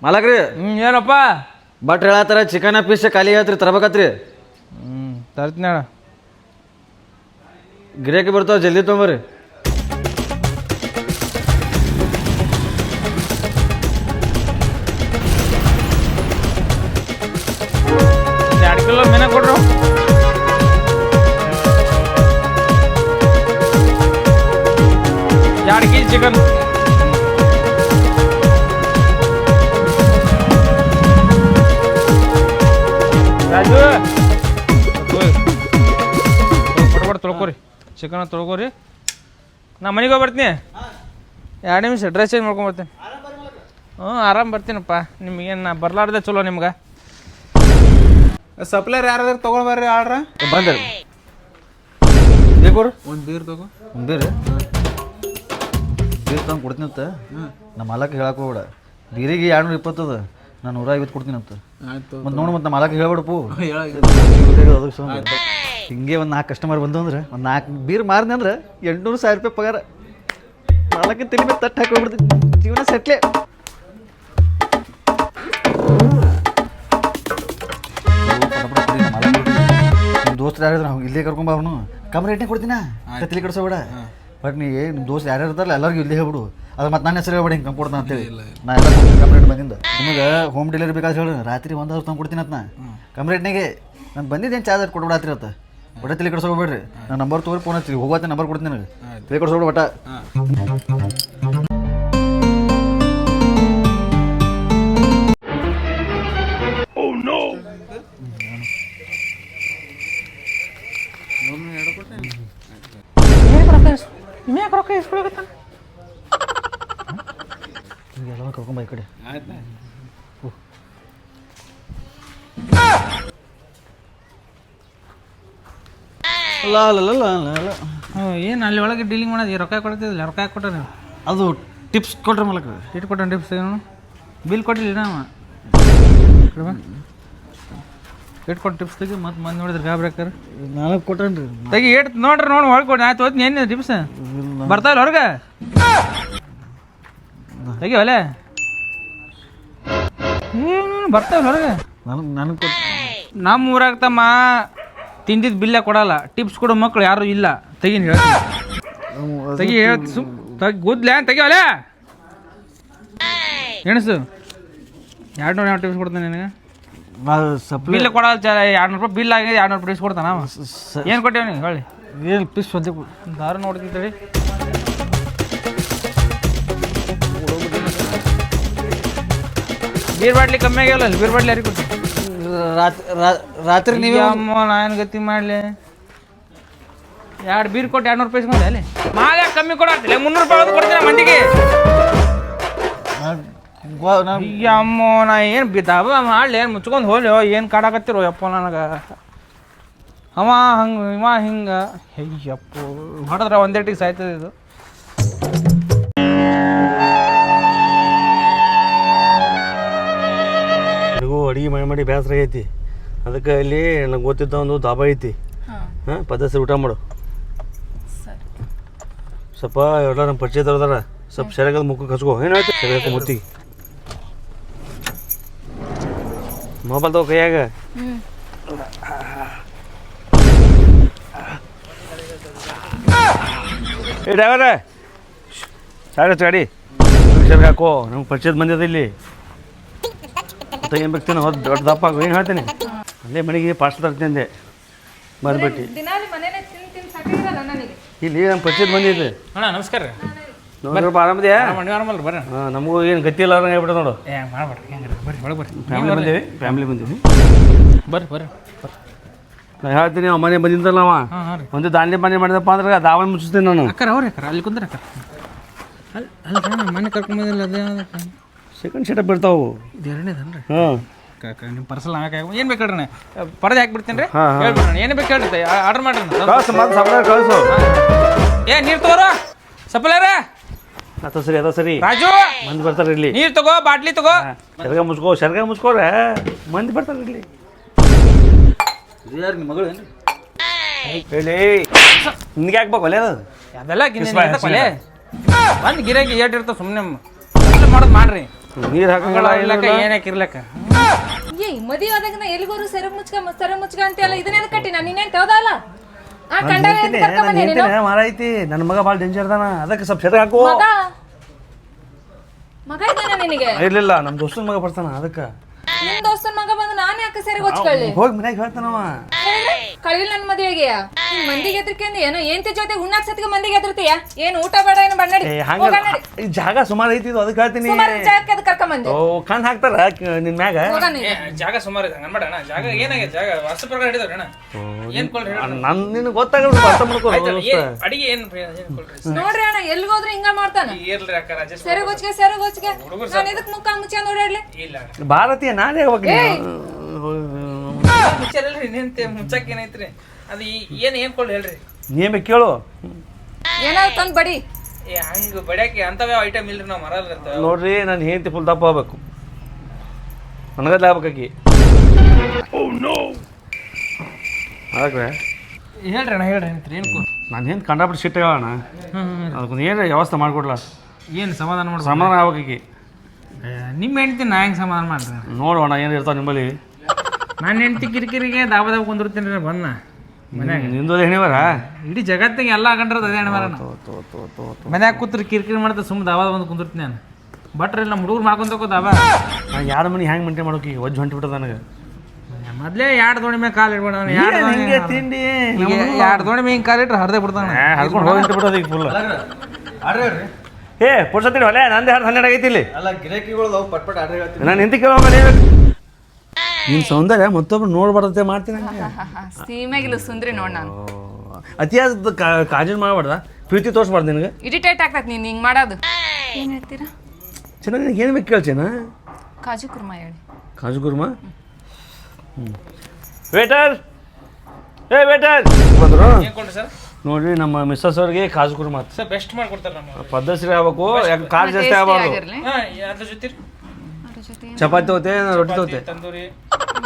ಮಾಲಕ್ರಿ ಏನಪ್ಪ ಭಟ್ರು ಹೇಳತ್ತಾರ chicken piece ಖಾಲಿ ಹೇಳ್ತ್ರಿ ತರಬೇಕತ್ರಿ. ತರ್ತೀನಿ ಹೇಳ. ಗಿರಾಕಿ ಬರ್ತಾವ ಜಲ್ದಿ ತೊಗೊಂಬರ್ರಿ. ಎರಡು ಕಿಲೋ ಮೀನ ಕೊಡ್ರು. ಎರಡು ಕೆಜಿ ಚಿಕನ್. ರಾಜು ಪಟ್ಪಟ್ ತೊಳ್ಕೊರಿ, ಚಿಕನ್ ತೊಳ್ಕೊರಿ. ನಾ ಮನೆಗೆ ಹೋಗಿ ಬರ್ತೀನಿ. 2 ನಿಮಿಷ ಡ್ರೆಸ್ ಚೇಂಜ್ ಮಾಡ್ಕೊಂಬರ್ತೀನಿ. ಆರಾಮ್ ಬರ್ತೀನಪ್ಪ. ನಿಮ್ಗೇನು ನಾ ಬರ್ಲಾರ್ದೆ ಚಲೋ ನಿಮ್ಗೆ. ಸಪ್ಲೈರ್ ಯಾರಾದ್ರೂ ತೊಗೊಳ್ಬರ್ರಿ ಆರ್ಡ್ರ ಬಂದ್ರಿ ಬೇಕೊಡ್ರಿ. ಒಂದು ಬೀರ್ ತಗೋ. ಒಂದು ಬೀರ್ ತಂದು ಕೊಡ್ತೀನಂತ. ನಮ್ಮ ಮಾಲಕ್ಕೆ ಹೇಳಕ್ಕೆ ಹೋಗ್ಬೇಡ. ಬೀರಿಗೆ 220 ಅದ, ನಾನು 150 ಕೊಡ್ತೀನಂತ. ಆಯ್ತು ಮತ್ತು ನೋಡು, ಮತ್ತು ನಮ್ಮ ಮಾಲಕ್ಕೆ ಹೇಳ್ಬೇಡಪ್ಪು. ಹಿಂಗೆ ಒಂದು 4 ಕಸ್ಟಮರ್ ಬಂದು ಅಂದ್ರೆ ಒಂದು 4 ಬೀರ್ ಮಾರಿದೆ ಅಂದ್ರೆ 800,000 ರೂಪಾಯಿ ಪಗಾರ. ಮಾಲಕ್ಕೆ ತಲೆ ಮೇಲೆ ತಟ್ಟು ಹಾಕಿ ಹೋಗ್ಬಿಡ್ತೀನಿ, ಜೀವನ ಸೆಟ್ಲೆ. ನಿಮ್ಮ ದೋಸ್ತರು ಯಾರಿದ್ರೆ ಅವ್ನು ಇಲ್ಲೇ ಕರ್ಕೊಂಬ. ಅವನು ಕಮ್ಮಿ ರೇಟ್ನಾಗ ಕೊಡ್ತೀನ, ತಲೆ ಕಡ್ಸೋಬೇಡ. ಬಟ್ ನೀ ನಿಮ್ಮ ದೋಸ್ತ್ ಯಾರ್ಯಾರು ಇರ್ತಾರಲ್ಲ ಎಲ್ಲರಿಗೂ ಇಲ್ಲೇ ಹೇಳ್ಬಿಡು. ಅದು ಮತ್ತು ನನ್ನ ಹೆಸರು ಹೇಳ್ಬೇಡ, ಹಿಂಗೆ ತಂದು ಕೊಡ್ತಾನೆ ಅಂತೇಳಿ. ನಾ ಎಲ್ಲ ಕೊಡ್ತೀನಿ ಕಮ್ಮಿ ರೇಟ್ ಬಂದಿಂದ. ನಿಮಗೆ ಹೋಮ್ ಡೆಲಿವರಿ ಬೇಕಾದ್ರೆ ಹೇಳು, ರಾತ್ರಿ 1 ಅವರ್ ತಂದು ಕೊಡ್ತೀನಿ ಅಂತ. ನಾ ಕಮ್ಮಿ ರೇಟ್ನಾಗೆ ನಾನು ಬಂದಿದ್ದೇನು ಚಾರ್ಜ್ ಕೊಡ್ಬಿಡತ್ರಿ ಅಂತ. ಒಟ್ಟೆ ತಲೆ ಕಡ್ಸೋಬೇಡ್ರಿ. ನಾನು ನಂಬರ್ ತೊಗೊರಿ, ಫೋನ್ ಹಚ್ಚಿರಿ, ಹೋಗೋತ್ತೆ ನಂಬರ್ ಕೊಡ್ತೀನಿ ನನಗೆ. ತಲೆ ಕಡ್ಸೋಬಿಡು ಒಟ್ಟ. ರೊಕ್ಕ ಇಸ್ಕೊಳಕತ್ತ ಎಲ್ಲ ಕರ್ಕೊಂಬ ಈ ಕಡೆ. ಆಯ್ತು ಅಲ್ಲ ಅಲ್ಲ ಅಲ್ಲ ಅಲ್ಲ ಅಲ್ಲ ಏನು ಅಲ್ಲಿ ಒಳಗೆ ಡೀಲಿಂಗ್ ಮಾಡೋದು? ರೊಕ್ಕ ಕೊಡ್ತಿದ್ದಿಲ್ಲ, ರೊಕ್ಕ ಯಾಕೆ ಕೊಟ್ಟಾರೆ? ಅದು ಟಿಪ್ಸ್ ಕೊಟ್ರೆ ಮಾಲಕ್ರಿ. ಇಟ್ಟು ಕೊಟ್ಟಾನ ಟಿಪ್ಸ್. ಏನು ಬಿಲ್ ಕೊಟ್ಟಿಲ್ಲ ನಾವು ಇಟ್ಟು ಕೊಟ್ಟು ಟಿಪ್ಸ್ ತೆಗಿ. ಮತ್ತೆ ಮಂದಿ ನೋಡಿದ್ರೆ ಗಾಬರಿ ಹಾಕಾರ. 4 ಕೊಟ್ಟೇನ್ರಿ. ತೆಗಿ ಏಟ್ ನೋಡ್ರಿ, ನೋಡಿ ಹೊಳ್ ಕೊಡಿ. ಆಯ್ತು ಹೋಗ್ತೀನಿ. ಏನಿದೆ ಟಿಪ್ಸ್ ಬರ್ತಾಯಿಲ್ಲ ಹೊರಗೆ? ತೆಗಿ ಒಲೆ. ಏನು ಬರ್ತಾಯಿಲ್ಲ ಹೊರಗೆ? ನನಗೆ ಕೊಟ್ಟು ನಮ್ಮ ಊರಾಗ ತಮ್ಮ ತಿಂದಿದ್ದು ಬಿಲ್ಲೇ ಕೊಡಲ್ಲ. ಟಿಪ್ಸ್ ಕೊಡೋ ಮಕ್ಳು ಯಾರು ಇಲ್ಲ. ತೆಗಿನಿ ಹೇಳ್ತೀನಿ. ತೆಗಿ ಹೇಳ್ತಿ ಸುಮ್ ತೆಗಿ ಗುದ್ಲೆ ತೆಗಿ ಒಲೆ. ಎಣಸು 200 ಟಿಪ್ಸ್ ಕೊಡ್ತಾನೆ ನಿನಗೆ. ಸಪ್ಲೈ ಬಿಲ್ ಕೊಡಲ್ಲ. 200 ರೂಪಾಯಿ ಬಿಲ್ ಆಗಿದೆ, 200 ಟಿಪ್ಸ್ ಕೊಡ್ತಾನ. ಏನು ಕೊಟ್ಟೇವ ನೀವು ಹೇಳಿ? ಏನು ಪೀಸ್ ಒಂದೇ ದಾರು ನೋಡ್ತಿದ್ದೀರಿ. ಬೀರ್ ಬಾಟ್ಲಿ ಕಮ್ಮಿ ಆಗ್ಯಾವಲ್ಲ. ಬೀರ್ ಬಾಟ್ಲಿ ಯಾರಿಗೆ ಕೊಟ್ಟು? ರಾತ್ರಿ ನೀವೇ ಅಮ್ಮ ನಾ ಏನು ಗತಿ ಮಾಡಲಿ? 2 ಬೀರ್ ಕೊಟ್ಟು 200 ರೂಪಾಯಿ ಇಸ್ಕೊಂಡೆ ಅಲ್ಲಿ. ಮಾಲೆ ಕಮ್ಮಿ ಕೊಡತ್ತಿಲ್ಲ, 300 ರೂಪಾಯಿ ಕೊಡ್ತೀನಿ ಮಂದಿಗೆ. ಅಮ್ಮ ನಾ ಏನು ಬಿದ್ದಾವ ಮಾಡಲಿ? ಏನು ಮುಚ್ಕೊಂಡು ಹೋಗ್ಲಿ? ಏನು ಕಾಡಾಕತ್ತಿರೋ ಯಪ್ಪ ನನಗೆ. ಅವ ಹಂಗೆ ಇವ ಹಿಂಗೆ. ಅಯ್ಯಪ್ಪ ಹೊಡೆದ್ರೆ ಒಂದೇಟಿಗೆ ಸಾಯ್ತದೆ ಇದು. ನನಗೂ ಅಡುಗೆ ಮಾಡಿ ಬೇಸರ ಆಗೈತಿ. ಅದಕ್ಕೆ ಇಲ್ಲಿ ನಂಗೆ ಗೊತ್ತಿದ್ದ ಒಂದು ದಾಬಾ ಐತಿ. ಹಾಂ, ಪದ್ಧತಿ ಊಟ ಮಾಡು. ಸ್ವಲ್ಪ ಎಲ್ಲ ನಮ್ಮ ಪರಿಚಯದವ್ರದಾರ. ಸ್ವಲ್ಪ ಸರಿಯಾಗದ ಮುಖಕ್ಕೆ ಹಚ್ಕೋ. ಏನಾಯ್ತು ಸರಿಯಾಗ ಮುತ್ತಿಗೆ ಮೊಬೈಲ್ ತಗೋ ಕೈಯಾಗ. ಏ ಡ್ರೈವರ, ಸಾರಿ ಗಾಡಿ ಸರಿ ಹಾಕೋ. ನಮ್ಗೆ ಪರಿಚಯದ ಬಂದಿದೆ ಇಲ್ಲಿ. ಏನು ಬೇಕ್ತೇನೆ ಹೊತ್ತು ದೊಡ್ಡ ದಪ್ಪ ಆಗು. ಏನು ಹೇಳ್ತೀನಿ ಅಲ್ಲೇ ಮನೆಗೆ ಪಾರ್ಸಲ್ ತರ್ತೀನಿ ಅಂದೆ. ಬಂದ್ಬಿಟ್ಟು ಇಲ್ಲಿ ನಮ್ಮ ಪರಿಚಯದ ಬಂದಿದೆ. ಅಣ್ಣ ನಮಸ್ಕಾರ ರೀ. ನೋಡ್ರಪ್ಪ, ಆರಾಮದ್ಯಾ? ಆರಾಮಲ್ಲ ಬರ್ರಿ. ಹಾಂ, ನಮಗೂ ಏನು ಗತಿ ಇಲ್ಲ ಹೇಳ್ಬಿಟ್ಟು ನೋಡು. ಮಾಡ್ಬೇಡ್ರಿ. ಹೆಂಗೆ ಬರ್ರಿ ಒಳಗೆ ಬರ್ರಿ. ಫ್ಯಾಮಿಲಿ ಬಂದೀವಿ. ಬರ್ರಿ ಬರ್ರಿ. ನಾ ಹೇಳ್ತೀನಿ, ಅವ ಮನೆ ಬಂದಿದ್ದಲ್ಲ ಅವ. ಹಾಂ ಹಾಂ ರೀ. ಒಂದು ದಾಂಡಿ ಮನೆ ಮಾಡಿದಪ್ಪ ಅಂದ್ರೆ ದಾವನ್ ಮುಚ್ಚಿಸ್ತೀನಿ ನಾನು. ಅಕ್ಕಾರ ಅವ್ರಿ ಅಕ್ಕಾರ ಅಲ್ಲಿ ಕುಂದ್ರ ಅಕ್ಕಾರ. ಅಲ್ಲ ಮನೆ ಕರ್ಕೊಂಬಂದಿಲ್ಲ. ಅದೇ ಸೆಕೆಂಡ್ ಸೆಟಪ್ ಇರ್ತಾವು. ಇದು 2ನೇದನ್ರಿ. ಹಾಂ, ನಿಮ್ಮ ಪರ್ಸಲ್ ಹಾಕಿ ಏನು ಬೇಕು ಹೇಳ್ರಿ? ಪರದೆ ಹಾಕ್ಬಿಡ್ತೀನಿ ರೀ. ಹಾಂ, ಹಾಂ. ಹೇಳ್ಬಿಡ್ರಿ ಏನು ಬೇಕು ಹೇಳ್ರಿ. ಆರ್ಡ್ರ್ ಮಾಡ್ರಿ. ಕಳ್ಸು ಮತ್ತೆ ಸಪ್ಲೈ ಕಳಿಸು. ಏ ನೀರು ತಗೋರು ಸಪ್ಲೈರ. ಅದ ಸರಿ, ಅದ ಸರಿ. ರಾಜು ಮಂದಿ ಬರ್ತಾರೆ ಇಲ್ಲಿ. ನೀರು ತಗೋ, ಬಾಟ್ಲಿ ತಗೋ. ಸೆರಗ ಮುಚ್ಕೋರೆ ಮಂದಿ ಬರ್ತಾರೆ ಇಲ್ಲಿ. ಯಾರು ನಿಮ್ಮ ಮಗಳು ಏನು ಹೇಳಿ ನಿನ್ಗೆ ಹಾಕ್ಬೇಕು ಒಲೆ ಅದು ಅದೆಲ್ಲ ಕೊಲೆ ಬಂದು ಗಿರಾಕಿ ಏಟ್ ಇರ್ತಾವೆ. ಸುಮ್ಮನೆ ಮಾಡೋದು ಮಾಡ್ರಿ. ನೀರು ಹಾಕಂಗಿಲ್ಲ ಇರ್ಲಕ್ಕ ಏನಕ್ಕೆ ಇರ್ಲಕ್ಕ ಏ ಮದುವೆ ಆದಾಗ ನಾ ಎಲ್ಲಿಗೋರು ಸೆರೆ ಮುಚ್ಕ ಅಂತೆಲ್ಲ ಇದನ್ನೇನು ಕಟ್ಟಿ ನಾನು ಇನ್ನೇನು ತೋದಲ್ಲ ಆ ಕಂಡಾಗ ಕರ್ಕೊಂಬಂದೆ ನೀನು ಮಾರೈತಿ ನನ್ನ ಮಗ ಭಾಳ ಡೇಂಜರ್ ಅದಾನ ಅದಕ್ಕೆ ಸ್ವಲ್ಪ ಸೆರೆ ಹಾಕು ಮಗ ಇದ್ದಾನ ನಿನಗೆ ಇರ್ಲಿಲ್ಲ ನಮ್ಮ ದೋಸ್ತನ ಮಗ ಬರ್ತಾನ ಅದಕ್ಕೆ ನಿಮ್ ದೋಸ್ತನ ಮಗ ಬಂದು ನಾನು ಯಾಕೆ ಸೆರೆಗೆ ಹೊಚ್ಕೊಳ್ಳಿ ಹೋಗಿ ಮನ್ಯಾಗ ಹೇಳ್ತಾನವ ಕಳಿಲ್ ನನ್ನ ಮದುವೆಗೆ ಮಂದಿಗೆ ಎದ್ರಕಂದು ಏನೋ ಏಂತಿ ಜೊತೆ ಉಣ್ಣಾಕ್ ಸತ್ಗೆ ಮಂದಿಗೆ ಎದ್ರತೀಯ ಏನು ಊಟ ಬೇಡ ಏನು ಬಣ್ಣಡಿ ಈ ಜಾಗ ಸುಮಾರು ಐತಿ ಇದು ಅದಕ್ಕೆ ಹೇಳ್ತೀನಿ ಜಾಗಕ್ಕೆ ಅದು ಕರ್ಕೊಂಬಂದೆ ಓ ಕಣ್ ಹಾಕ್ತಾರ ನಿನ್ ಮ್ಯಾಗ ಜಾಗ ಸುಮಾರು ಇದೆ ಹಂಗನ್ ಬೇಡ ಜಾಗ ಏನಾಗಿದೆ ಜಾಗ ವರ್ಷ ಪ್ರಕಾರ ಹಿಡಿದವ್ರಿ ಅಣ್ಣ ಏನ್ ಕೊಳ್ರಿ ನನ್ ನಿನಗೆ ಗೊತ್ತಾಗಲ್ಲ ಅರ್ಥ ಮಾಡ್ಕೋ ಅಡಿಗೆ ಏನ್ ಕೊಳ್ರಿ ನೋಡ್ರಿ ಅಣ್ಣ ಎಲ್ಲಿಗೋದ್ರೆ ಹಿಂಗ ಮಾಡ್ತಾನ ಇರ್ಲಿ ಅಕ್ಕ ರಾಜೇಶ್ ಸೆರೆಗೆ ಹೊಚ್ಕೆ ನಾನು ಇದಕ್ಕೆ ಮುಖ ಮುಚ್ಚ ನೋಡ್ರಿ ಇಲ್ಲ ಭಾರತೀಯ ನಾನೇ ಹೋಗಿ ಮುಚ್ಚಲ್ರಿ ಇನ್ನೇಂತೆ ಮುಚ್ಚಕ್ ಏನೈತ್ರಿ ಅದು ಏನ್ ಕೊಳ್ರಿ ಹೇಳ್ರಿ ನೀವೇ ಕೇಳು ಏನಾದ್ರು ತಂದ್ ಬಡಿ ಹಂಗ ಬಡ್ಯಾಕೆ ಅಂತವೇ ಐಟಮ್ ಇಲ್ರಿ ನಾವ್ ಮರಲ್ಲ ನೋಡ್ರಿ ನಾನು ಹೆಂಡತಿ ಫುಲ್ ದಪ್ಪ ಆಗ್ಬೇಕು ನನಗದ್ಲೆ ಆಗ್ಬೇಕಾಕಿ ಅದಕ್ಕೆ ಹೇಳ್ರಿ ಅಣ್ಣ ಹೇಳ್ರಿ ಏನ್ ನಾನು ಏನು ಕಂಡಾಬಿಟ್ಟು ಸಿಟ್ಟು ಹೇಳೋಣ ಅದಕ್ಕೊಂದು ಏನು ವ್ಯವಸ್ಥೆ ಮಾಡಿಕೊಡ್ಲ ಏನು ಸಮಾಧಾನ ಮಾಡಿ ಸಮಾಧಾನ ಆಗ್ಬೇಕಾಕಿ ನಿಮ್ಮ ಹೆಂಡ್ತಿ ನಾ ಹೆಂಗೆ ಸಮಾಧಾನ ಮಾಡ್ರಿ ನೋಡೋಣ ಏನು ಇರ್ತಾವ ನಿಮ್ಮಲ್ಲಿ ನನ್ನ ಹೆಂಡ್ತಿ ಕಿರಿಕಿರಿಗೆ ದಾಬ ಕುಂದಿರ್ತೀನಿ ರೀ ಬಂದ ಮನ್ಯಾಗ ನಿಂದೋದು ಹೆಣಿವರ ಇಡೀ ಜಗತ್ತಿಗೆ ಎಲ್ಲ ಕಂಡ್ರದ ಅದೇ ಹೆಣ್ಮರ ಮನ್ಯಾಗ ಕೂತ್ರಿ ಕಿರಿಕಿರಿ ಮಾಡ್ತಾ ಸುಮ್ಮನೆ ದಾಬಾದ ಬಂದು ಕುಂದಿರ್ತೀನಿ ನಾನು ಬಟ್ರಿ ನಮ್ಮ ಹುಡುಗರು ಮಾಡ್ಕೊಂತಕೋ ದಾಬಾ ನಾನು ಎರಡು ಮನೆ ಹ್ಯಾಂಗೆ ಮೇಂಟೈನ್ ಮಾಡೋಕೆ ಒಜ್ಜು ಹೊಂಟಿಬಿಟ್ಟದ ನನಗೆ ಮೊದಲೇ ಎರಡು ದೋಣಿ ಮೇಲೆ ಕಾಲು ಇಡ್ಬೇಡ ಹಿಂಗೆ ತಿಂಡಿ ಎರಡು ದೋಣಿ ಮೇಲೆ ಹಿಂಗೆ ಕಾಲು ಇಟ್ರೆ ಹರಿದೇ ಬಿಡ್ತಾನೆ ಹರ್ಕೊಂಡು ಹೋಗಿ ಬಿಡೋದು ಈಗ ಫುಲ್ ಆರ್ಡ್ರ್ ಹೇಳ್ರಿ ಏ ಪುರ್ಸತ್ತೀನಿ ಹೊಲೆ ನಂದೇ 12 ಆಗೈತಿ ಇಲ್ಲಿ ಅಲ್ಲ ಗಿರಾಕಿಗಳು ಪಟ್ಪಟ್ ಆರ್ಡ್ರ್ ಹೇಳ್ತೀನಿ ನಾನು ನಿಂತು ಕೇಳೋ ನಿನ್ನ ಸೌಂದರ್ಯ ಮತ್ತೊಬ್ರು ನೋಡ್ಬಾರ್ದಂತೆ ಮಾಡ್ತೀನಿ ಸೀಮೆಗಿಲ್ಲ ಸುಂದ್ರಿ ನೋಡ್ ನಾನು ಅತಿಯಾದ ಕಾಜಲ್ ಮಾಡಬಾರ್ದ ಪ್ರೀತಿ ತೋರಿಸ್ಬಾರ್ದು ನಿನಗೆ ಇರಿಟೇಟ್ ಆಗ್ತೈತಿ ನೀನು ಹಿಂಗೆ ಮಾಡೋದು ಏನು ಹೇಳ್ತೀರಾ ಚೆನ್ನಾಗಿ ನಿನಗೆ ಏನು ಬೇಕು ಕೇಳ್ಚೇನ ಕಾಜು ಕುರ್ಮಾ ಹೇಳಿ ಕಾಜು ಕುರ್ಮ ವೇಟರ್ ಏ ವೇಟರ್ ಬಂದರು ಸರ್ ನೋಡ್ರಿ ನಮ್ಮ ಮಿಸ್ಸಸ್ ಅವ್ರಿಗೆ ಕಾಜು ಕುರ್ಮ ಸರ್ ಬೆಸ್ಟ್ ಮಾಡ್ಕೊಡ್ತಾರೆ ನಮ್ಮ ಪದ್ಧತಿ ಆಗ್ಬೇಕು ಯಾಕೆ ಕಾಲು ಜಾಸ್ತಿ ಆಗಬಾರ್ದು ಅದ್ರ ಜೊತೆ ಚಪಾತಿ ಹೋತೆ ರೊಟ್ಟಿ ತಗೋತೆ ತಂದೂರಿ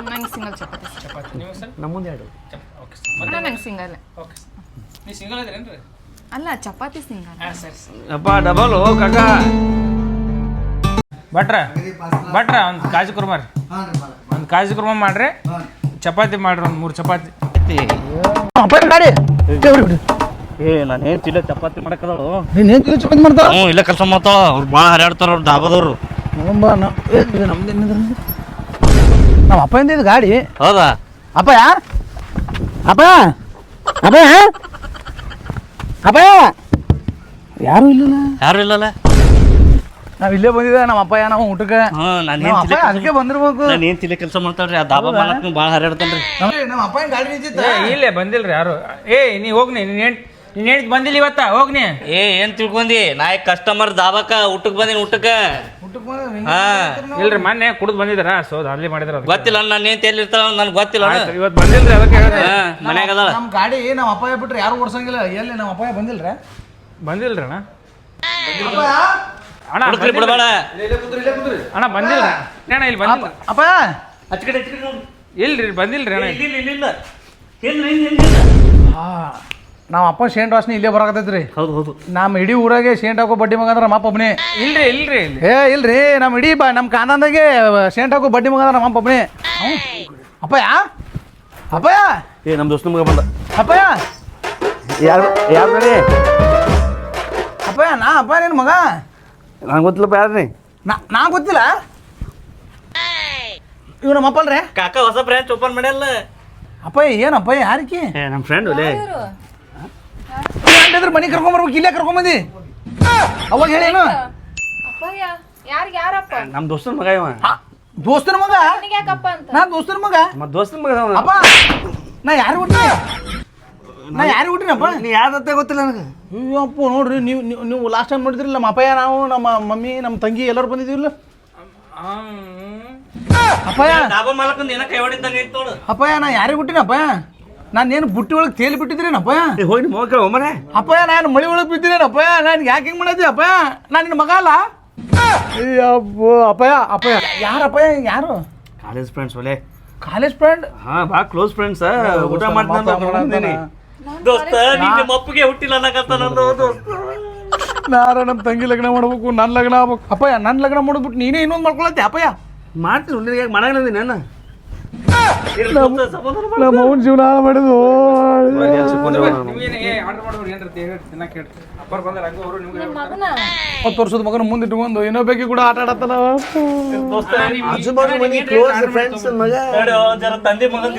ನಂಗೆ ಸಿಂಗಲ್ ಚಪಾತಿ ಚಪಾತಿ ನೀವು ಸರ್ ನಮ್ಮ ಮುಂದೆ ಎರಡು ಓಕೆ ಅಲ್ಲ ನಂಗೆ ಸಿಂಗಲ್ ಓಕೆ ನೀವು ಸಿಂಗಲ್ ಅದ್ರೇನ್ರಿ ಅಲ್ಲ ಚಪಾತಿ ಸಿಂಗಲ್ ಹಾಂ ಸರಿ ಅಪ್ಪ ಡಬಲ್ ಕಾಕ ಭಟ್ರ ಒಂದು ಕಾಜು ಕುರ್ಮ ರೀ ಒಂದು ಕಾಜು ಕುರ್ಮ ಮಾಡ್ರಿ ಚಪಾತಿ ಮಾಡ್ರಿ ಒಂದು 3 ಚಪಾತಿ ಏ ನಾನು ಏನು ಚಿಲ್ಲ ಚಪಾತಿ ಮಾಡಕ್ಕದಳು ನೀನು ಚಪಾತಿ ಮಾಡ್ತಾವ ಹ್ಞೂ ಇಲ್ಲ ಕೆಲಸ ಮಾಡ್ತಾಳ ಅವ್ರು ಭಾಳ ಹರಿಯಾಡ್ತಾರ ಅವ್ರು ದಾಬದವ್ರು ನಮ್ಮ ಅಪ್ಪ ಇದು ಗಾಡಿ ಹೌದಾ ಅಪ್ಪಯ್ಯ ಅಪ್ಪಯ್ಯ ಅಪ್ಪಯ್ಯ ಅಪ್ಪಯ್ಯ ಯಾರು ಇಲ್ಲಲ್ಲ ಯಾರು ಇಲ್ಲಲ್ಲ ನಾವು ಇಲ್ಲೇ ಬಂದಿದ್ದೆ ನಮ್ಮ ಅಪ್ಪಯ್ಯ ನಾವು ಊಟಕ್ಕೆ ಹ್ಞೂ ನಾನು ನಮ್ಮ ಅಪ್ಪಯ್ಯ ಅದಕ್ಕೆ ಬಂದಿರ್ಬೇಕು ನಾನು ಏನು ತಿಲ್ಲ ಕೆಲಸ ಮಾಡ್ತಾಳ್ರಿ ಆ ದಾಬಾ ಮಾಡಕ್ಕೆ ಭಾಳ ಹರಿಯಾಡ್ತಾನ್ರಿ ನಮ್ಮ ಅಪ್ಪಯ್ಯ ಗಾಡಿ ನಿಂತಿತ್ತು ಇಲ್ಲೇ ಬಂದಿಲ್ರಿ ಯಾರು ನೀ ಹೋಗ್ನಿ ನೀನು ಹೇಳ್ತಿ ಬಂದಿಲ್ಲ ಇವತ್ತ ಹೋಗ್ನಿ ಏನ್ ತಿಳ್ಕೊಂಡಿ ನಾ ಕಸ್ಟಮರ್ ದಾಬಾಕ ಊಟಕ್ಕೆ ಬಂದಿನಿ ಊಟಕ್ಕೆ ಹಾ ಇಲ್ರಿ ಮೊನ್ನೆ ಕುಡ್ದು ಬಂದಿದ್ದಾರ ಸೋದ್ ಅಲ್ಲಿ ಮಾಡಿದ್ರ ಗೊತ್ತಿಲ್ಲ ನಾನು ಏನ್ ಎಲ್ಲಿ ಇರ್ತಾಳ ನನ್ಗೆ ಗೊತ್ತಿಲ್ಲ ಇವತ್ತು ಬಂದಿಲ್ರಿ ಅದಕ್ಕೆ ಹೇಳಿದೆ ಮನ್ಯಾಗ ಅದಾಳ ನಮ್ಮ ಗಾಡಿ ನಮ್ಮ ಅಪ್ಪಯ್ಯ ಬಿಟ್ರೆ ಯಾರು ಓಡ್ಸಂಗಿಲ್ಲ ಎಲ್ಲಿ ನಮ್ಮ ಅಪ್ಪಯ್ಯ ಬಂದಿಲ್ರಿ ಬಂದಿಲ್ರಿ ಅಣ್ಣ ಅಣ್ಣ ಹುಡುಕ್ರಿ ಬಿಡಬೇಡ ಅಣ್ಣ ಬಂದಿಲ್ರಿ ಅಣ್ಣ ಇಲ್ಲಿ ಬಂದಿಲ್ಲ ಅಪ್ಪಯ್ಯ ಅಚ್ಚ ಕಡೆ ನೋಡಿ ಇಲ್ರಿ ಬಂದಿಲ್ರಿ ಅಣ್ಣ ನಮ್ಮ ಅಪ್ಪ ಶೇಂಟ್ ವಾಸನೆ ಇಲ್ಲೇ ಬರಾಕತ್ತೈತ್ರಿ ಹೌದು ಹೌದು ನಮ್ಮ ಇಡೀ ಊರಾಗೆ ಶೇಂಟ್ ಹಾಕೋ ಬಡ್ಡಿ ಮಗ ಅಂದ್ರೆ ನಮ್ಮ ಅಪ್ಪ ಒಬ್ಬನೇ ಇಲ್ರಿ ಇಲ್ಲಿ ಏ ಇಲ್ರಿ ನಮ್ಮ ಇಡೀ ನಮ್ಮ ಕಾನಂದಾಗೆ ಶೇಂಟ್ ಹಾಕೋ ಬಡ್ಡಿ ಮಗ ಅಂದ್ರೆ ನಮ್ಮ ಅಪ್ಪ ಒಬ್ಬನೇ ಅಪ್ಪಯ್ಯ ಅಪ್ಪಯ್ಯ ಏ ನಮ್ಮ ದೋಸ್ತ ಮಗ ಬಂದ ಅಪ್ಪಯ್ಯ ಯಾರು ಯಾರು ನೋಡಿ ಅಪ್ಪಯ್ಯ ಅಪ್ಪ ನಿನ್ನ ಮಗ ನಂಗೆ ಗೊತ್ತಿಲ್ಲಪ್ಪ ಯಾರು ನಾ ಗೊತ್ತಿಲ್ಲ ಇವ್ ನಮ್ಮ ಅಪ್ಪಲ್ರಿ ಕಾಕ ಹೊಸ ಬ್ರಾಂಚ್ ಓಪನ್ ಮಾಡ್ಯಲ್ಲ ಅಪ್ಪಯ್ಯ ಏನಪ್ಪ ಯಾರಿಕಿ ಏ ನಮ್ಮ ಫ್ರೆಂಡ್ ಒಲೆ ಅಂಟಿದ್ರೆ ಮನೆ ಕರ್ಕೊಂಬರ್ಬೇಕು ಇಲ್ಲೇ ಕರ್ಕೊಂಬಂದಿ ಅವಾಗ ಹೇಳೇನು ಅಪ್ಪಯ್ಯ ಯಾರಪ್ಪ ನಮ್ಮ ದೋಸ್ತನ ಮಗ ಇವ ದೋಸ್ತನ ಮಗ ಯಾಕಪ್ಪ ಅಂತ ನಾ ದೋಸ್ತನ ಮಗ ಮತ್ತು ದೋಸ್ತನ ಮಗ ಅದಾವ. ಅಪ್ಪ ನಾ ಯಾರು ಹುಟ್ಟಿನಪ್ಪ ನೀ ಯಾವ್ದತ್ತೆ ಗೊತ್ತಿಲ್ಲ ನನಗೆ ಅಯ್ಯಪ್ಪ ನೋಡ್ರಿ ನೀವು ಲಾಸ್ಟ್ ಟೈಮ್ ನೋಡಿದ್ರಲ್ಲ ನಮ್ಮ ಅಪ್ಪಯ್ಯ ನಾವು ನಮ್ಮ ಮಮ್ಮಿ ನಮ್ಮ ತಂಗಿ ಎಲ್ಲರೂ ಬಂದಿದ್ದೀವಿಲ್ಲ ಅಪ್ಪಯ್ಯ ಡಾಬಾ ಮಾಲಕಂದು ಏನೋ ಕೈ ಹೊಡಿತಾನೆ ಇತ್ತು ನೋಡು ಅಪ್ಪಯ್ಯ ನಾ ಯಾರಿಗೆ ಹುಟ್ಟಿನಪ್ಪ ನಾನೇನು ಬುಟ್ಟಿ ಒಳಗೆ ತೇಲಿ ಬಿಟ್ಟಿದ್ರೇನಪ್ಪಯ್ಯ ಹೋಗಿ ನಿಮ್ಮ ಹೋಗಿ ಒಮ್ಮನೆ ಅಪ್ಪಯ್ಯ ನಾನು ಮಳೆ ಒಳಗೆ ಬಿದ್ದೀರೇನಪ್ಪಯ್ಯ ನಾನು ಯಾಕೆ ಹಿಂಗೆ ಮಾಡಿದ್ದೆ ಅಪ್ಪಯ್ಯ ನಾನು ನಿನ್ನ ಮಗ ಅಲ್ಲ ಅಯ್ಯಪ್ಪೋ ಅಪ್ಪಯ್ಯ ಯಾರಪ್ಪಯ್ಯ ಯಾರು ಕಾಲೇಜ್ ಫ್ರೆಂಡ್ಸ್ ಒಲೆ ಕಾಲೇಜ್ ಫ್ರೆಂಡ್ ಹಾ ಭಾಳ ಕ್ಲೋಸ್ ಫ್ರೆಂಡ್ಸ್ ಊಟ ಮಾಡ್ತೀನಿ ದೋಸ್ತ ನಿನ್ನ ಅಪ್ಪಗೆ ಹುಟ್ಟಿಲ್ಲ ಅನ್ನಕತ್ತ ನಂದು ದೋಸ್ತ ನಾರ ನಮ್ಮ ತಂಗಿ ಲಗ್ನ ಮಾಡ್ಬೇಕು ನನ್ನ ಲಗ್ನ ಆಗ್ಬೇಕು ಅಪ್ಪಯ್ಯ ನನ್ನ ಲಗ್ನ ಮಾಡ್ಬಿಟ್ಟು ನೀನೇ ಇನ್ನೊಂದು ಮಾಡ್ಕೊಳತ್ತೆ ಅಪ್ಪಯ್ಯ ಮಾಡ್ತೀನಿ ನಿನಗೆ ಮಾಡಂಗಿಲ್ಲ ನಾನು ನಮ್ಮ ಅವನ ಜೀವನ ಮಾಡಿದ್ವು ಮಗನ 10 ವರ್ಷದ ಮಗನ ಮುಂದೆ ಇಟ್ಕೊಂಡು ಏನೋ ಬೇಕಿ ಕೂಡ ಆಟ ಆಡತ್ತಾನ ತಂದೆ ಮಗನ್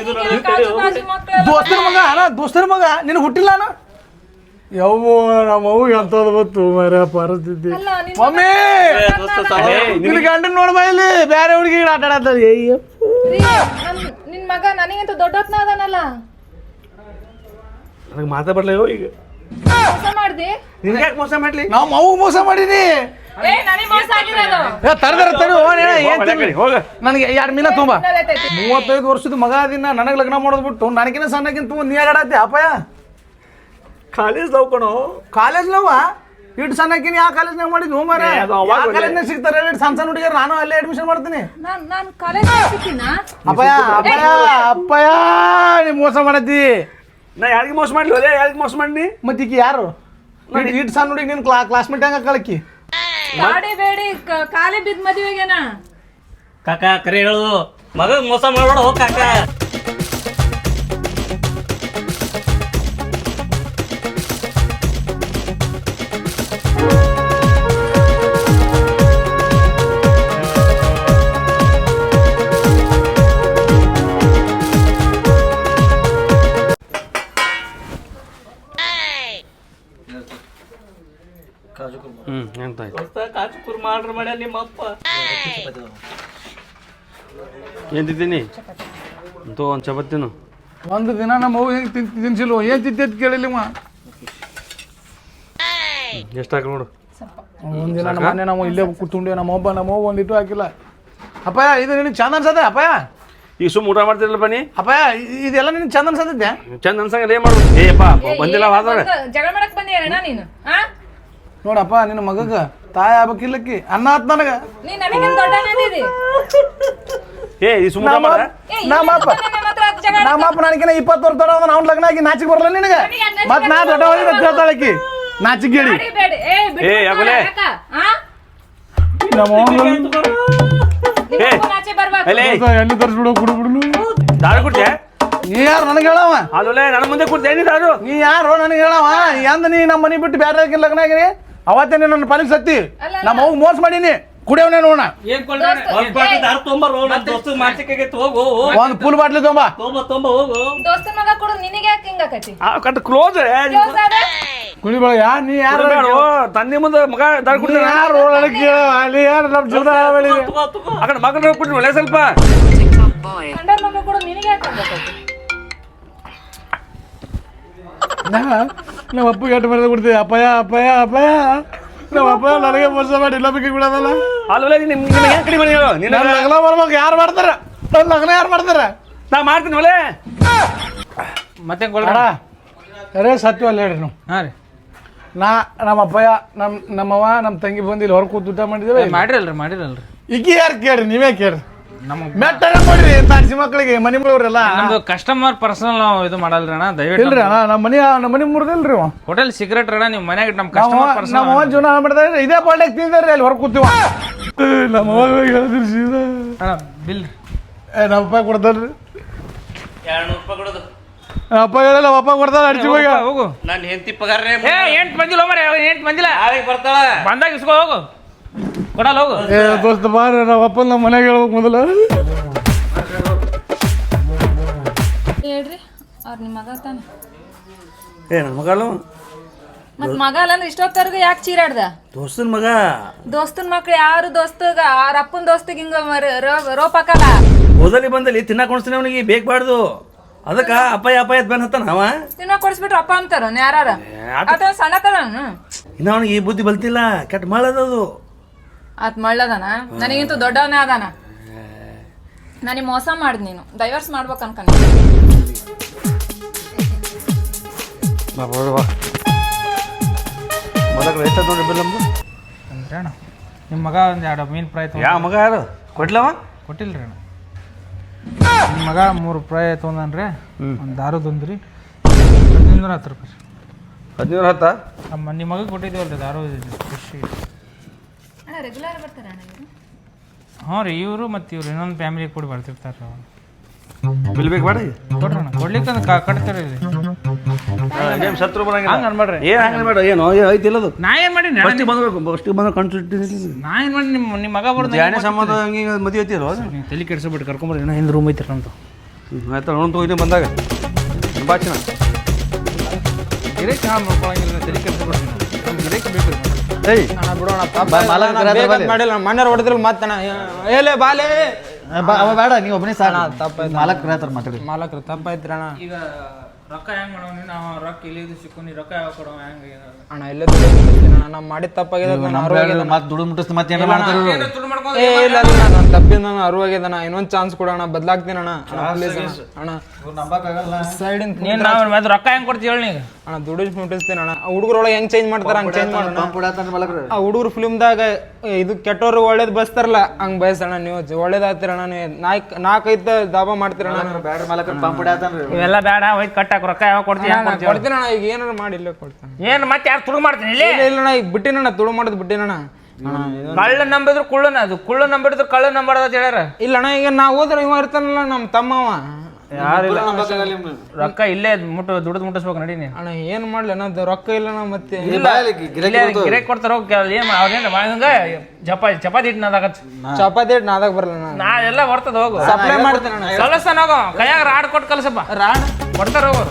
ದೋಸ್ತರ ಮಗ ದೋಸ್ತರ ಮಗ ನಿನ್ ಹುಟ್ಟಿಲ್ಲ ಅಣ್ಣ ಯವ್ವ ನಮ್ಮ ಅವು ಎಂತದ ಬತ್ತು ಮರ ಪರಿಸ್ಥಿತಿ ಅಲ್ಲ ನಿನ್ ಮಮ್ಮಿ ನಿನ್ನ ಗಂಡನ್ ನೋಡ್ಬಾ ಇಲ್ಲಿ ಬೇರೆ ಹುಡುಗಿ ಆಟ ಆಡತ್ತಾರ ನಿನ್ ಮಗ ನನಗಂತೂ ದೊಡ್ಡತ್ನ ಅದನಲ್ಲ ನನಗೆ ಮಾತಾಡ್ಲೋ ಈಗ ಮೋಸ ಮಾಡ್ದಿ ನಿನ್ಗೆ ಯಾಕೆ ಮೋಸ ಮಾಡ್ಲಿ ನಾವು ಮಗು ಮೋಸ ಮಾಡೀನಿ ಏ ನನಗೆ ಮೋಸ ಆಗಿರೋದು ಹೋಗ ನನಗೆ 2 ಮೀನ ತುಂಬ 35 ವರ್ಷದ ಮಗ ಅದಿನ ನನಗೆ ಲಗ್ನ ಮಾಡೋದು ಬಿಟ್ಟು ನನಗಿನ ಸಣ್ಣಕ್ಕಿಂತ ನೀ ಆಡಾಡ್ತಿ ಅಪ್ಪಯ್ಯ ಕಾಲೇಜ್ ಕಣೋ ಕಾಲೇಜ್ನವ ಇಟ್ಟು ಸಣ್ಣಕ್ಕಿನ ಯಾವ ಕಾಲೇಜ್ನಾಗ ಮಾಡಿದ್ವು ಮಾರ ಕಾಲೇಜ್ನಾಗ ಸಿಗ್ತಾರೆ ಸಣ್ಣ ಸಣ್ಣ ಹುಡುಗಿಯರು ನಾನು ಅಲ್ಲೇ ಅಡ್ಮಿಷನ್ ಮಾಡ್ತೀನಿ ನಾನು ಕಾಲೇಜ್ ಸಿಕ್ಕಿನ ಅಪ್ಪಯ್ಯ ಅಪ್ಪಯ್ಯ ಅಪ್ಪಯ್ಯ ನೀ ಮೋಸ ಮಾಡತ್ತಿ ನಾ ಯಾರಿಗೆ ಮೋಸ ಮಾಡ್ಲಿ ಅದೇ ಯಾರಿಗೆ ಮೋಸ ಮಾಡಿ ಮತ್ತೆ ಈಕಿ ಯಾರು ಇಟ್ಟು ಸಣ್ಣ ಹುಡುಗಿ ನಿನ್ನ ಕ್ಲಾಸ್ಮೇಟ್ ಹಂಗ ಕಳಕಿ ಗಾಡಿ ಬೇಡಿ ಕಾಲೇ ಬಿದ್ದ ಮದುವೆಗೆನಾ ಕಾಕ ಕರೆ ಹೇಳು ಮಗ ಮೋಸ ಮಾಡ್ಬೇಡ ಹೋಗ್ ಕಾಕ ಎಂತ ಕಾಜುಕೂರ್ ಮಾಡ್ರಿ ಮಾಡ್ಯ ನಿಮ್ಮ ಅಪ್ಪ ಏನ್ ತಿಂತೀನಿ ಅಂತೂ ಒಂದು ಚಪಾತಿನು ಒಂದು ದಿನ ನಮ್ಮ ಅವ್ವ ಹೆಂಗೆ ತಿನ್ಸಿಲ್ವ ಏನು ತಿಂತೈತಿ ಕೇಳಿಲ್ಲಮ್ಮ ಎಷ್ಟು ಹಾಕಿ ನೋಡು ಒಂದಿನ ನಮ್ಮ ಮನೆ ನಾವು ಇಲ್ಲೇ ಕೂತ್ಕೊಂಡೆ ನಮ್ಮ ಅವ್ವ ಒಂದಿಟ್ಟು ಹಾಕಿಲ್ಲ ಅಪ್ಪಯ್ಯ ಇದು ನಿನಗೆ ಚಂದ ಅನ್ಸತ್ತೆ ಅಪ್ಪಯ್ಯ ಈಗ ಸುಮ್ಮ ಊಟ ಮಾಡ್ತಿರಲ್ಲ ಬನ್ನಿ ಅಪ್ಪಯ್ಯ ಇದೆಲ್ಲ ನಿನಗೆ ಚಂದ ಅನ್ಸತ್ತೆ ಚಂದ ಅನ್ಸಂಗಲ್ಲ ಏನ್ ಮಾಡ್ಬೇಕು ಏಪ್ಪ ಬಂದಿಲ್ಲ ವಾದವ್ರೆ ಜಗಳ ಮಾಡಕ್ ಬಂದಿಯಣ್ಣ ನೀನು ಆ ನೋಡಪ್ಪ ನಿನ್ನ ಮಗಗ ತಾಯಿ ಆಗ್ಬೇಕಿಲ್ಲಕ್ಕಿ ಅನ್ನ ಆತ್ ನನಗ ನೀ ನನಗಿಂತ ದೊಡ್ಡ ನಂದಿದಿ ಏ ಈ ಸುಮ್ಮ ಮಾಡ ನಮ್ಮಪ್ಪ ನನಗಿನ 20 ವರ್ಷ ದೊಡ್ಡ ಅವ್ನ ಲಗ್ನ ಆಗಿ ನಾಚಿಗೆ ಬರಲ್ಲ ನಿನಗೆ ಮತ್ ನಾ ದೊಡ್ಡವಾಗಿ ಹೇಳ್ತಾಳಕಿ ನಾಚಿಗೆ ಹೇಳಿ ಏ ಯಾಕಲೆ ನಮ್ಮ ಎಣ್ಣೆ ತರಿಸ್ಬಿಡು ಕುಡು ಬಿಡು ದಾರು ಕುಡ್ತೆ ನೀ ಯಾರು ನನಗೆ ಹೇಳವ ಅಲ್ಲೇ ನನ್ನ ಮುಂದೆ ಕುಡ್ತೆ ಏನಿ ದಾರು ನೀ ಯಾರು ನನಗೆ ಹೇಳವ ಎಂದ ನೀ ನಮ್ಮ ಮನೆ ಬಿಟ್ಟು ಬೇರೆ ಲಗ್ನ ಆಗಿನಿ ಅವತ್ತೇ ನನ್ನ ಪಾಲಿಗೆ ಸತ್ತಿ ನಮ್ಮ ಅವ್ಗ ಮೋಸ ಮಾಡೀನಿ ಕುಡಿಯವನೇ ನೋಡ ಒಂದ್ ಫುಲ್ ಬಾಟ್ಲಿ ತೊಂಬ ದೋಸ್ತನ ಮಗ ಕೊಡು ನಿನಗೆ ಯಾಕೆ ಹಿಂಗಾಕತಿ ಕ್ಲೋಸ್ ಕುಡಿಬೇಡ ಯಾ ನೀ ಯಾರು ತಂದೆ ಮುಂದೆ ಮಗ ದಾರು ಕುಡ್ತ ಯಾರು ಅಲ್ಲಿ ಯಾರು ನಮ್ಮ ಜೀವನ ಆ ಕಡೆ ಮಗನ ಕುಡಿ ಒಳ್ಳೆ ಸ್ವಲ್ಪ ಕಂಡರ್ ಮಗ ಕೊಡು ನಿನಗೆ ಯಾಕೆ ಹಿಂಗಾಕತಿ ನಮ್ಮ ಅಪ್ಪಗೆ ಎಟ್ಟು ಮರದ ಕೊಡ್ತೀವಿ ಅಪ್ಪಯ್ಯ ಅಪ್ಪಯ್ಯ ಅಪ್ಪಯ್ಯ ನಮ್ಮ ಅಪ್ಪ ನನಗೆ ಮೋಸ ಮಾಡಿ ಇಲ್ಲ ಬೇಕಿ ಬಿಡೋದಲ್ಲ ಅಲ್ಲ ನಿಮ್ಗೆ ಹೆಂಗ್ ಕಡಿಮೆ ಹೇಳು ನಿನ್ನ ಲಗ್ನ ಬರ್ಬೇಕು ಯಾರು ಮಾಡ್ತಾರ ನನ್ನ ಲಗ್ನ ಯಾರು ಮಾಡ್ತಾರ ನಾ ಮಾಡ್ತೀನಿ ಒಳ್ಳೆ ಮತ್ತೆ ಅರೇ ಸತ್ಯ ಅಲ್ಲ ಹೇಳ್ರಿ ನಾವು ಹಾಂ ರೀ ನಮ್ಮ ಅಪ್ಪಯ್ಯ ನಮ್ಮವ್ವ ನಮ್ಮ ತಂಗಿ ಬಂದು ಇಲ್ಲಿ ಹೊರ ಕೂತು ಊಟ ಮಾಡಿದ್ದೇವೆ ಮಾಡಿರಲ್ರಿ ಈಕಿ ಯಾರು ಕೇಳ್ರಿ ನೀವೇ ಕೇಳ್ರಿ ನಮಗೆ ಮೆಟ್ಟಾಗ ನೋಡ್ರಿ ತಾಡ್ಸಿ ಮಕ್ಕಳಿಗೆ ಮನೆ ಮುಳವ್ರೆಲ್ಲ ನಮ್ದು ಕಸ್ಟಮರ್ ಪರ್ಸನಲ್ ನಾವು ಇದು ಮಾಡಲ್ರಿ ಅಣ್ಣ ದಯವಿಟ್ಟು ಇಲ್ರಿ ಅಣ್ಣ ನಮ್ಮ ಮನೆ ಮುರಿದಿಲ್ರಿ ಅವ ಹೋಟೆಲ್ ಸಿಗರೇಟ್ ಅಣ್ಣ ನೀವು ಮನ್ಯಾಗ ನಮ್ಮ ಕಸ್ಟಮರ್ ಪರ್ಸನಲ್ ನಮ್ಮ ಜೀವನ ಮಾಡ್ತಾ ಇದೇ ಪಾಲ್ಯಾಗ ತಿಂದಾರ್ರಿ ಅಲ್ಲಿ ಹೊರ ಕೂತೀವ ನಮ್ಮ ಹೇಳಿದ್ರಿ ಸೀದಾ ಅಣ್ಣ ಬಿಲ್ ನಮ್ಮ ಅಪ್ಪ ಕೊಡ್ತಾರ್ರಿ 200 ರೂಪಾಯಿ ಕೊಡೋದು ಅಪ್ಪ ಹೇಳಲ್ಲ ಅಪ್ಪ ಕೊಡ್ತಾರ ಅಡ್ಸಿ ಹೋಗ ಹೋಗು ನಾನು ಹೆಂಡತಿ ಪಗಾರೇ ಏ ಎಂಟು ಬಂದಿಲ್ಲ ಮರ ಎಂಟು ಬಂದಿಲ್ಲ ಯಾರಿಗೆ ಬರ್ತಾಳ ಬಂದಾಗ ಇಸ್ಕೋ ಹೋಗು ಕೊಡಲ್ಲ ಹೋಗು ಏ ದೋಸ್ತ ಬಾರ ನಮ್ಮ ಅಪ್ಪ ನಮ್ಮ ಮನೆಗೆ ಹೇಳ್ಬೇಕು ಮೊದಲ ಹೇಳ್ರಿ ಅವ್ರ ನಿಮ್ಮ ಮಗ ತಾನೆ ಏ ನನ್ನ ಮಗಳು ಮತ್ ಮಗ ಅಲ್ಲಂದ್ರೆ ಇಷ್ಟೊತ್ತರ್ಗ ಯಾಕೆ ಚೀರಾಡ್ದ ದೋಸ್ತನ ಮಗ ದೋಸ್ತನ ಮಕ್ಳು ಯಾರು ದೋಸ್ತಗ ಅವ್ರ ಅಪ್ಪನ ದೋಸ್ತಿಗೆ ಹಿಂಗ ರೋಪ್ ಹಾಕಲ್ಲ ಓದಲ್ಲಿ ಬಂದಲ್ಲಿ ತಿನ್ನಕ್ ಕೊಡ್ತೀನಿ ಅವನಿಗೆ ಬೇಕಬಾರ್ದು ಅದಕ್ಕ ಅಪ್ಪಾಯ ಅಪ್ಪಾಯ ಬೆನ್ ಹತ್ತಾನ ಅವ ತಿನ್ನ ಕೊಡಿಸ್ಬಿಟ್ರು ಅಪ್ಪ ಅಂತಾರ ಯಾರ ಆತ ಸಣ್ಣ ತರ ಇನ್ನ ಅವನಿಗೆ ಈ ಬುದ್ಧಿ ಬಲ್ತಿಲ್ಲ ಕೆಟ್ಟ ಮಾಡದದು ಆತ್ ಮಳ್ಳದಾನ ನನಗಿಂತೂ ದೊಡ್ಡವನೇ ಅದಾನ ನನಗೆ ಮೋಸ ಮಾಡಿದ್ ನೀನು ಡೈವರ್ಸ್ ಮಾಡ್ಬೇಕು ಅನ್ಕೊಂಡ ಎಷ್ಟು ನೋಡಿ ಬಿಲ್ ನಮ್ದು ಅಂದ್ರೆ ಅಣ್ಣ ನಿಮ್ಮ ಮಗ ಒಂದು 2 ಮೀನು ಫ್ರೈ ಯಾವ ಮಗ ಯಾರು ಕೊಡ್ಲವ ಕೊಟ್ಟಿಲ್ರಿ ಅಣ್ಣ ನಿಮ್ಮ ಮಗ 3 ಫ್ರೈ ತೊಗೊಂಡ್ರಿ ಒಂದು ದಾರದೊಂದು ರೀ 10 ರೂಪಾಯಿ 17 ನಿಮ್ಮ ಮಗ ಕೊಟ್ಟಿದ್ದೀವಲ್ರಿ ದಾರು ಖುಷಿ. ಅಣ್ಣ ರೆಗ್ಯುಲರ್ ಬರ್ತಾರ ಅಣ್ಣ ಇವರು? ಹ್ಞೂ ರೀ ಇವರು ಮತ್ತು ಇವ್ರು ಇನ್ನೊಂದು ಫ್ಯಾಮಿಲಿ ಕೂಡಿ ಬರ್ತಿರ್ತಾರೆ ರೀ ಅವ್ರು. ಬಿಲ್ ಬೇಕು ಬೇಡ ಕೊಡ್ರಿ ಅಣ್ಣ ಕೊಡ್ಲಿಕ್ಕೆ ಕಟ್ತಾರೆ ರೀ. ಏನು ಶತ್ರು ಬರಂಗಿಲ್ಲ. ಹಂಗೆ ಅನ್ಬೇಡ್ರಿ. ಏನು ಹಂಗೆ ಬೇಡ ಏನು ಐತಿ ಇಲ್ಲದು ನಾ ಏನು ಮಾಡೀನಿ ಫಸ್ಟಿಗೆ ಬಂದ್ಬೇಕು ಫಸ್ಟಿಗೆ ಬಂದ್ರೆ ಕನ್ಸಿಟ್ಟಿದ್ದೀನಿ ನಾ ಏನು ಮಾಡಿ ನಿಮ್ಮ ಮಗ ಬರ್ದು ಜಾಣೆ ಸಂಬಂಧ ಹಂಗೆ ಮದುವೆ ಐತಿರೋ ನೀವು ತಲೆ ಕೆಡಿಸ್ಬಿಟ್ಟು ಕರ್ಕೊಂಬರ್ರಿ ಇನ್ನೂ ಹಿಂದೆ ರೂಮ್ ಐತಿ ಅಂತ. ಆಯ್ತು ನೋಡ್ ತೊಗೊಂಡು ಬಂದಾಗ ಬಾಚಿನ ಗಿರೇಕ್ ಹಾಳು ಮಾಡ್ಕೊಳಂಗಿಲ್ಲ ತಲೆ ಕೆಡಿಸ್ಬಿಡ್ತೀನಿ ನಮ್ಗೆ ಗಿರೇಕ್ ಬೇಕು ರೀ. ಏಯ್ ಅಣ್ಣ ಬಿಡೋಣ ಮಾಲಕ್ ಕರೆದ್ರೆ ಬಾ. ಮಾಡಿಲ್ಲ ಮನೆಯವ್ರು ಹೊಡೆದ್ರಲ್ಲ ಮತ್ತಣ್ಣ ಏಲೇ ಬಾಲೆ ಅವ ಬೇಡ ನೀವು ಒಬ್ಬನೇ ಸಾಕು. ಮಾಲಕ್ ಕರೆಯತ್ತಾರ ಮಾತಾಡಿ. ಮಾಲಕ್ರು ತಪ್ಪಾಯ್ತು ಅಣ್ಣ. ಈಗ ರೊಕ್ಕ ಹೆಂಗೆ ಮಾಡೋ ನೀನು ರೊಕ್ಕ ಇಲ್ಲಿ ಸಿಕ್ಕು ನೀ ರೊಕ್ಕ ಯಾವ ಕೊಡೋ ಹೆಂಗೆ ಅಣ್ಣ ಇಲ್ಲೇ ದುಡ್ಡು ನಾವು ಮಾಡಿದ ತಪ್ಪಾಗಿದೆ ಮತ್ತೆ ದುಡ್ಡು ಮುಟ್ಟಿಸ್ ಮತ್ತೆ ಏನೋ ಮಾಡ್ತಾರೆ. ಏ ಇಲ್ಲ ನಾನು ತಪ್ಪಿದ ನಾನು ಅರುವಾಗ್ಯದಣ್ಣ ಇನ್ನೊಂದು ಚಾನ್ಸ್ ಕೊಡೋಣ ಬದಲಾಗ್ತೀನಿ ಅಣ್ಣ ಪ್ಲೀಸ್ ಅಣ್ಣ ಸೈಡಿಂದ ನೀನು ನಾವು ಮತ್ತೆ ರೊಕ್ಕ ಹೆಂಗೆ ಕೊಡ್ತೀವಿ ಹೇಳಿ ನೀಗ ಅಣ್ಣ ದುಡ್ಡು ಮುಟ್ಟಿಸ್ತೀನಿ ಅಣ್ಣ ಹುಡುಗರೊಳಗೆ ಹೆಂಗ್ ಚೇಂಜ್ ಮಾಡ್ತಾರ ಹಂಗೆ ಚೇಂಜ್ ಮಾಡೋಣ. ಆ ಹುಡುಗರು ಫಿಲ್ಮ್ದಾಗ ಇದು ಕೆಟ್ಟವ್ರು ಒಳ್ಳೇದು ಬಸ್ತಾರಲ್ಲ ಹಂಗೆ ಬಯಸಣ್ಣ ನೀವು ಒಳ್ಳೇದಾಗ್ತೀರಣ್ಣ ನೀವು ನಾಲ್ಕೈದು ದಾಬಾ ಮಾಡ್ತೀರಣ್ಣ. ಇವೆಲ್ಲ ಬೇಡ ಹೋಯ್ತು ಕಟ್ಟಾಕ ರೊಕ್ಕ ಯಾವಾಗ ಕೊಡ್ತೀವಿ ಕೊಡ್ತೀನಿ ಅಣ್ಣ ಈಗ ಏನಾರು ಮಾಡಿ ಇಲ್ಲೇ ಕೊಡ್ತೀನಿ. ಏನು ಮತ್ತೆ ಯಾರು ತುಳು ಮಾಡ್ತೀನಿ ಇಲ್ಲಿ ಇಲ್ಲಣ್ಣ ಈಗ ಬಿಟ್ಟಿನಣ್ಣ ತುಳು ಮಾಡೋದು ಬಿಟ್ಟಿನಣ್ಣ. ಕಳ್ಳ ನಂಬಿದ್ರು ಕುಳ್ಳನ ಅದು ಕುಳ್ಳ ನಂಬಿಡಿದ್ರು ಕಳ್ಳ ನಂಬಾರ್ದು ಅಂತ ಹೇಳ್ಯಾರ. ಇಲ್ಲಣ್ಣ ಈಗ ನಾವು ಹೋದ್ರೆ ಇವ ಇರ್ತಾನಲ್ಲ ನಮ್ಮ ತಮ್ಮವ ಯಾರಿಲ್ಲ ರೊಕ್ಕ ಇಲ್ಲೇ ದುಡ್ದು ಮುಟ್ಟಿಸ್ಬೇಕು ನಡಿ ನೀನು. ಅಣ್ಣ ಏನ್ ಮಾಡ್ಲಿ ಅನ್ನೋದು ರೊಕ್ಕ ಇಲ್ಲಣ್ಣ ಮತ್ತೆ ಗಿರೇಕ್ ಕೊಡ್ತಾರ ಏನು ಅವ್ರೇನು ಚಪಾತಿ ಹಿಟ್ಟು ನಾದಾಗತ್ ಚಪಾತಿ ನಾದಾಗ ಬರಲ್ಲ ನಾ ಎಲ್ಲ ಬರ್ತದ ಹೋಗು ಸಪ್ಲೈ ಮಾಡ್ತೇನೆ ಅಣ್ಣ. ಕಲಸ್ತಾನ ಹೋಗು ಕೈಯಾಗ ರಾಡ್ ಕೊಟ್ಟು ಕಲಸಪ್ಪ ರಾಡ್ ಕೊಡ್ತಾರ ಹೋಗು